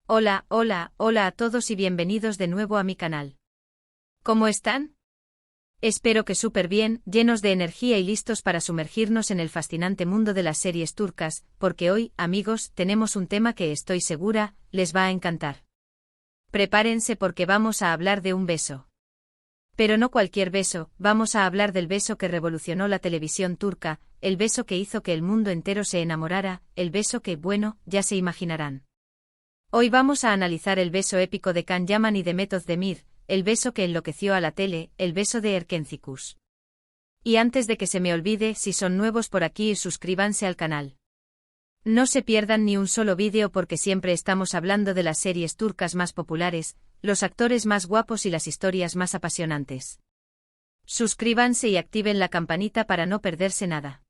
Hola, hola, hola a todos y bienvenidos de nuevo a mi canal. ¿Cómo están? Espero que súper bien, llenos de energía y listos para sumergirnos en el fascinante mundo de las series turcas, porque hoy, amigos, tenemos un tema que estoy segura, les va a encantar. Prepárense porque vamos a hablar de un beso. Pero no cualquier beso, vamos a hablar del beso que revolucionó la televisión turca, el beso que hizo que el mundo entero se enamorara, el beso que, bueno, ya se imaginarán. Hoy vamos a analizar el beso épico de Can Yaman y de Method Demir, el beso que enloqueció a la tele, el beso de Erkencikus. Y antes de que se me olvide, si son nuevos por aquí, suscríbanse al canal. No se pierdan ni un solo vídeo porque siempre estamos hablando de las series turcas más populares, los actores más guapos y las historias más apasionantes. Suscríbanse y activen la campanita para no perderse nada.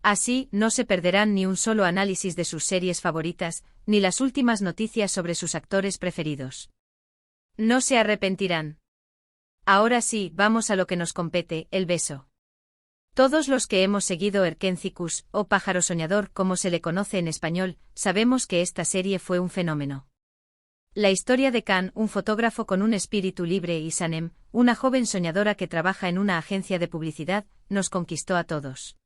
Así, no se perderán ni un solo análisis de sus series favoritas, ni las últimas noticias sobre sus actores preferidos. No se arrepentirán. Ahora sí, vamos a lo que nos compete, el beso. Todos los que hemos seguido Erkencikus, o Pájaro Soñador como se le conoce en español, sabemos que esta serie fue un fenómeno. La historia de Can, un fotógrafo con un espíritu libre, y Sanem, una joven soñadora que trabaja en una agencia de publicidad, nos conquistó a todos.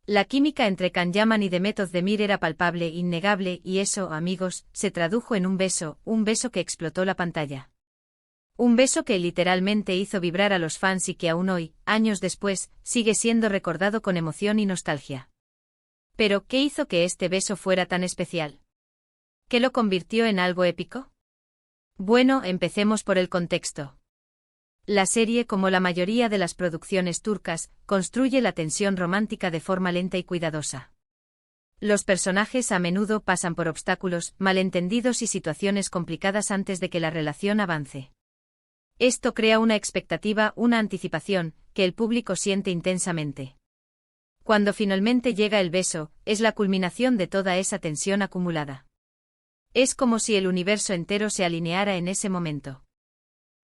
La química entre Can Yaman y Method Demir era palpable, innegable, y eso, amigos, se tradujo en un beso que explotó la pantalla. Un beso que literalmente hizo vibrar a los fans y que aún hoy, años después, sigue siendo recordado con emoción y nostalgia. Pero, ¿qué hizo que este beso fuera tan especial? ¿Qué lo convirtió en algo épico? Bueno, empecemos por el contexto. La serie, como la mayoría de las producciones turcas, construye la tensión romántica de forma lenta y cuidadosa. Los personajes a menudo pasan por obstáculos, malentendidos y situaciones complicadas antes de que la relación avance. Esto crea una expectativa, una anticipación, que el público siente intensamente. Cuando finalmente llega el beso, es la culminación de toda esa tensión acumulada. Es como si el universo entero se alineara en ese momento.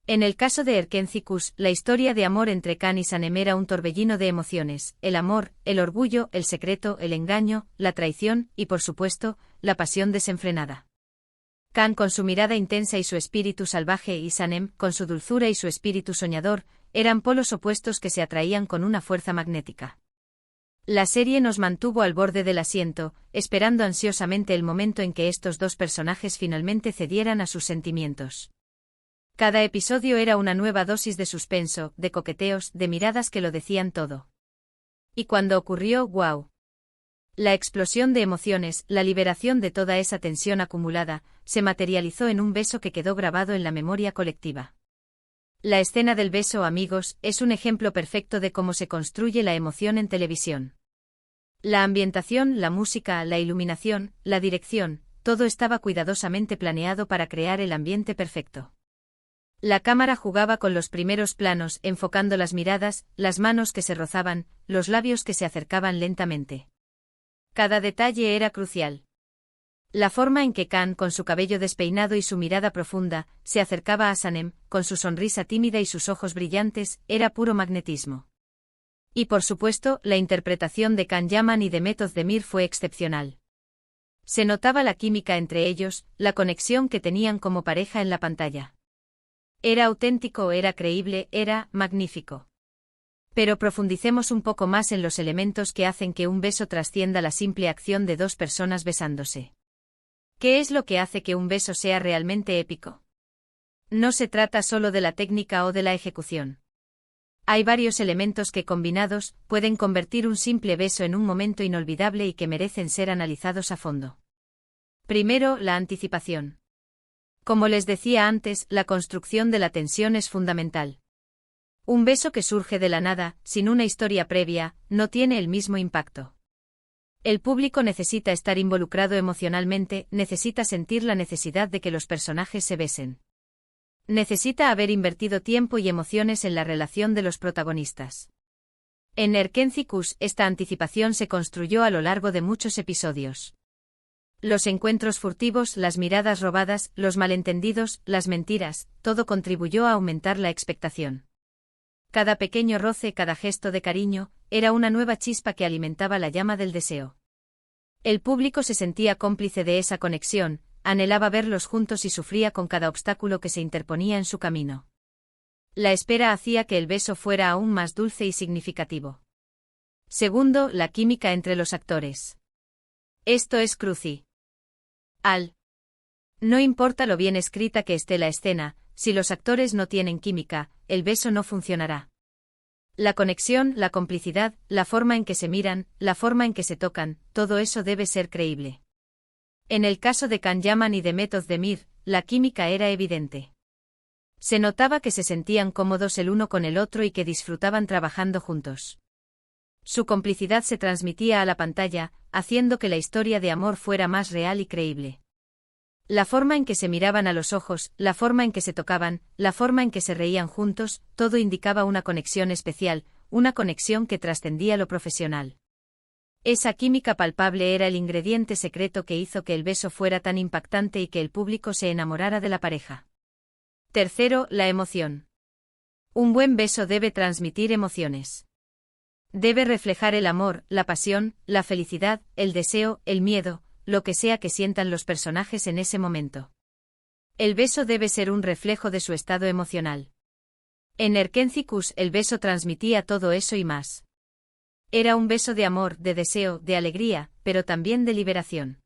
En el caso de Erkencikus, la historia de amor entre Can y Sanem era un torbellino de emociones, el amor, el orgullo, el secreto, el engaño, la traición y, por supuesto, la pasión desenfrenada. Can con su mirada intensa y su espíritu salvaje y Sanem, con su dulzura y su espíritu soñador, eran polos opuestos que se atraían con una fuerza magnética. La serie nos mantuvo al borde del asiento, esperando ansiosamente el momento en que estos dos personajes finalmente cedieran a sus sentimientos. Cada episodio era una nueva dosis de suspenso, de coqueteos, de miradas que lo decían todo. Y cuando ocurrió, ¡guau! La explosión de emociones, la liberación de toda esa tensión acumulada, se materializó en un beso que quedó grabado en la memoria colectiva. La escena del beso, amigos, es un ejemplo perfecto de cómo se construye la emoción en televisión. La ambientación, la música, la iluminación, la dirección, todo estaba cuidadosamente planeado para crear el ambiente perfecto. La cámara jugaba con los primeros planos, enfocando las miradas, las manos que se rozaban, los labios que se acercaban lentamente. Cada detalle era crucial. La forma en que Can, con su cabello despeinado y su mirada profunda, se acercaba a Sanem, con su sonrisa tímida y sus ojos brillantes, era puro magnetismo. Y por supuesto, la interpretación de Can Yaman y de Method Demir fue excepcional. Se notaba la química entre ellos, la conexión que tenían como pareja en la pantalla. Era auténtico, era creíble, era magnífico. Pero profundicemos un poco más en los elementos que hacen que un beso trascienda la simple acción de dos personas besándose. ¿Qué es lo que hace que un beso sea realmente épico? No se trata solo de la técnica o de la ejecución. Hay varios elementos que combinados pueden convertir un simple beso en un momento inolvidable y que merecen ser analizados a fondo. Primero, la anticipación. Como les decía antes, la construcción de la tensión es fundamental. Un beso que surge de la nada, sin una historia previa, no tiene el mismo impacto. El público necesita estar involucrado emocionalmente, necesita sentir la necesidad de que los personajes se besen. Necesita haber invertido tiempo y emociones en la relación de los protagonistas. En Erkencikus, esta anticipación se construyó a lo largo de muchos episodios. Los encuentros furtivos, las miradas robadas, los malentendidos, las mentiras, todo contribuyó a aumentar la expectación. Cada pequeño roce, cada gesto de cariño, era una nueva chispa que alimentaba la llama del deseo. El público se sentía cómplice de esa conexión, anhelaba verlos juntos y sufría con cada obstáculo que se interponía en su camino. La espera hacía que el beso fuera aún más dulce y significativo. Segundo, la química entre los actores. Esto es crucial. No importa lo bien escrita que esté la escena, si los actores no tienen química, el beso no funcionará. La conexión, la complicidad, la forma en que se miran, la forma en que se tocan, todo eso debe ser creíble. En el caso de Can Yaman y de Method Demir, la química era evidente. Se notaba que se sentían cómodos el uno con el otro y que disfrutaban trabajando juntos. Su complicidad se transmitía a la pantalla, haciendo que la historia de amor fuera más real y creíble. La forma en que se miraban a los ojos, la forma en que se tocaban, la forma en que se reían juntos, todo indicaba una conexión especial, una conexión que trascendía lo profesional. Esa química palpable era el ingrediente secreto que hizo que el beso fuera tan impactante y que el público se enamorara de la pareja. Tercero, la emoción. Un buen beso debe transmitir emociones. Debe reflejar el amor, la pasión, la felicidad, el deseo, el miedo, lo que sea que sientan los personajes en ese momento. El beso debe ser un reflejo de su estado emocional. En Erkenci-Kuş el beso transmitía todo eso y más. Era un beso de amor, de deseo, de alegría, pero también de liberación.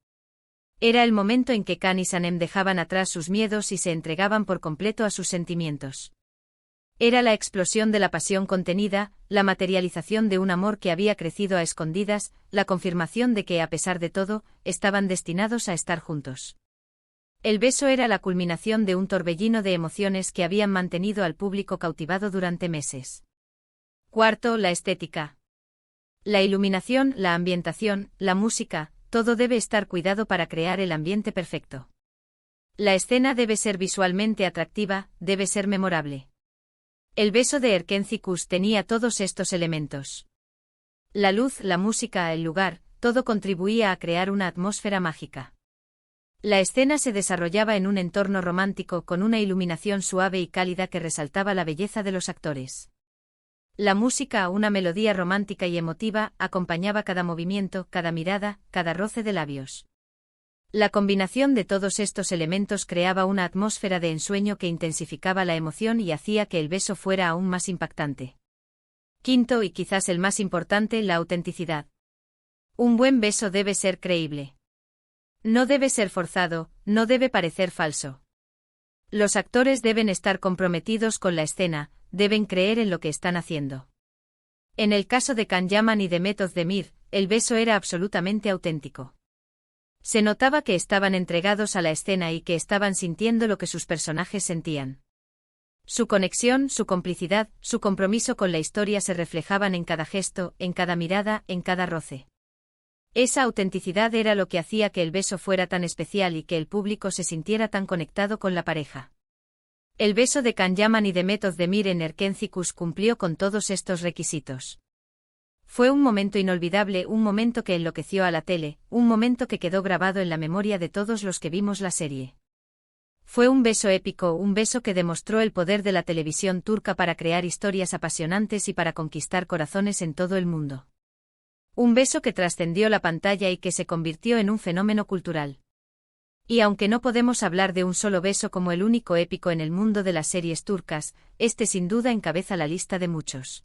Era el momento en que Can y Sanem dejaban atrás sus miedos y se entregaban por completo a sus sentimientos. Era la explosión de la pasión contenida, la materialización de un amor que había crecido a escondidas, la confirmación de que, a pesar de todo, estaban destinados a estar juntos. El beso era la culminación de un torbellino de emociones que habían mantenido al público cautivado durante meses. Cuarto, la estética. La iluminación, la ambientación, la música, todo debe estar cuidado para crear el ambiente perfecto. La escena debe ser visualmente atractiva, debe ser memorable. El beso de Erkenci-Kuş tenía todos estos elementos. La luz, la música, el lugar, todo contribuía a crear una atmósfera mágica. La escena se desarrollaba en un entorno romántico con una iluminación suave y cálida que resaltaba la belleza de los actores. La música, una melodía romántica y emotiva, acompañaba cada movimiento, cada mirada, cada roce de labios. La combinación de todos estos elementos creaba una atmósfera de ensueño que intensificaba la emoción y hacía que el beso fuera aún más impactante. Quinto y quizás el más importante, la autenticidad. Un buen beso debe ser creíble. No debe ser forzado, no debe parecer falso. Los actores deben estar comprometidos con la escena, deben creer en lo que están haciendo. En el caso de Can Yaman y de Method Demir, el beso era absolutamente auténtico. Se notaba que estaban entregados a la escena y que estaban sintiendo lo que sus personajes sentían. Su conexión, su complicidad, su compromiso con la historia se reflejaban en cada gesto, en cada mirada, en cada roce. Esa autenticidad era lo que hacía que el beso fuera tan especial y que el público se sintiera tan conectado con la pareja. El beso de Can Yaman y de Method Demir en Erkenci-Kuş cumplió con todos estos requisitos. Fue un momento inolvidable, un momento que enloqueció a la tele, un momento que quedó grabado en la memoria de todos los que vimos la serie. Fue un beso épico, un beso que demostró el poder de la televisión turca para crear historias apasionantes y para conquistar corazones en todo el mundo. Un beso que trascendió la pantalla y que se convirtió en un fenómeno cultural. Y aunque no podemos hablar de un solo beso como el único épico en el mundo de las series turcas, este sin duda encabeza la lista de muchos.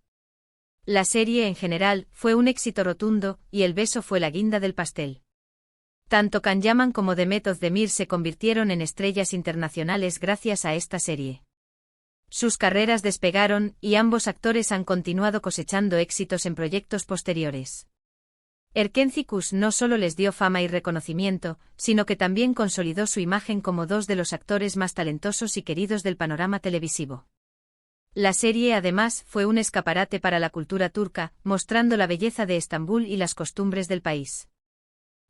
La serie en general fue un éxito rotundo, y el beso fue la guinda del pastel. Tanto Can Yaman como de Method Demir se convirtieron en estrellas internacionales gracias a esta serie. Sus carreras despegaron, y ambos actores han continuado cosechando éxitos en proyectos posteriores. Erkenci-Kuş no solo les dio fama y reconocimiento, sino que también consolidó su imagen como dos de los actores más talentosos y queridos del panorama televisivo. La serie además fue un escaparate para la cultura turca, mostrando la belleza de Estambul y las costumbres del país.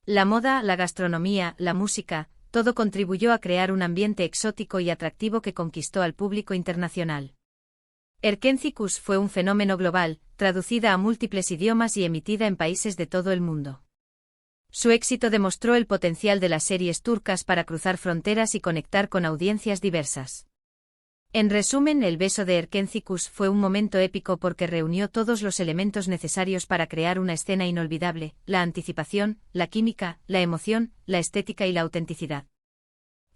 La moda, la gastronomía, la música, todo contribuyó a crear un ambiente exótico y atractivo que conquistó al público internacional. Erkenci-Kuş fue un fenómeno global, traducida a múltiples idiomas y emitida en países de todo el mundo. Su éxito demostró el potencial de las series turcas para cruzar fronteras y conectar con audiencias diversas. En resumen, el beso de Erkenci-Kuş fue un momento épico porque reunió todos los elementos necesarios para crear una escena inolvidable: la anticipación, la química, la emoción, la estética y la autenticidad.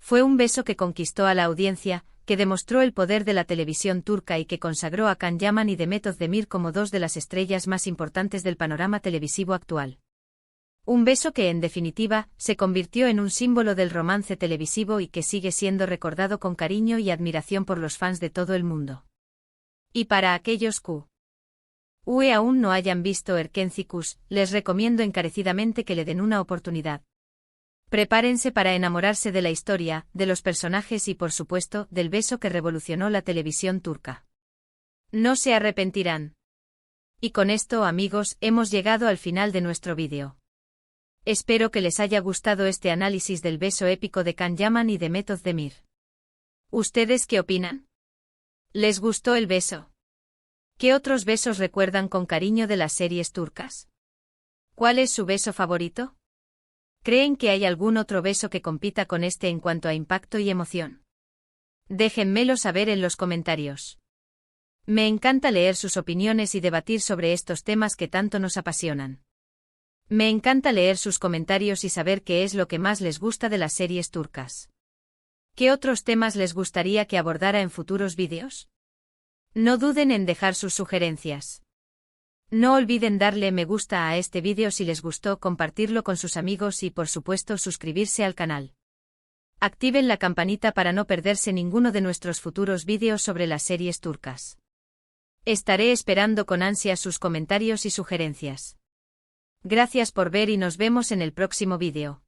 Fue un beso que conquistó a la audiencia, que demostró el poder de la televisión turca y que consagró a Can Yaman y Demet Özdemir como dos de las estrellas más importantes del panorama televisivo actual. Un beso que, en definitiva, se convirtió en un símbolo del romance televisivo y que sigue siendo recordado con cariño y admiración por los fans de todo el mundo. Y para aquellos que aún no hayan visto Erkencikus, les recomiendo encarecidamente que le den una oportunidad. Prepárense para enamorarse de la historia, de los personajes y por supuesto, del beso que revolucionó la televisión turca. No se arrepentirán. Y con esto, amigos, hemos llegado al final de nuestro vídeo. Espero que les haya gustado este análisis del beso épico de Can Yaman y Demet Özdemir. ¿Ustedes qué opinan? ¿Les gustó el beso? ¿Qué otros besos recuerdan con cariño de las series turcas? ¿Cuál es su beso favorito? ¿Creen que hay algún otro beso que compita con este en cuanto a impacto y emoción? Déjenmelo saber en los comentarios. Me encanta leer sus opiniones y debatir sobre estos temas que tanto nos apasionan. Me encanta leer sus comentarios y saber qué es lo que más les gusta de las series turcas. ¿Qué otros temas les gustaría que abordara en futuros vídeos? No duden en dejar sus sugerencias. No olviden darle me gusta a este vídeo si les gustó, compartirlo con sus amigos y por supuesto suscribirse al canal. Activen la campanita para no perderse ninguno de nuestros futuros vídeos sobre las series turcas. Estaré esperando con ansia sus comentarios y sugerencias. Gracias por ver y nos vemos en el próximo vídeo.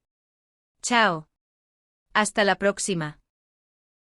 Chao. Hasta la próxima.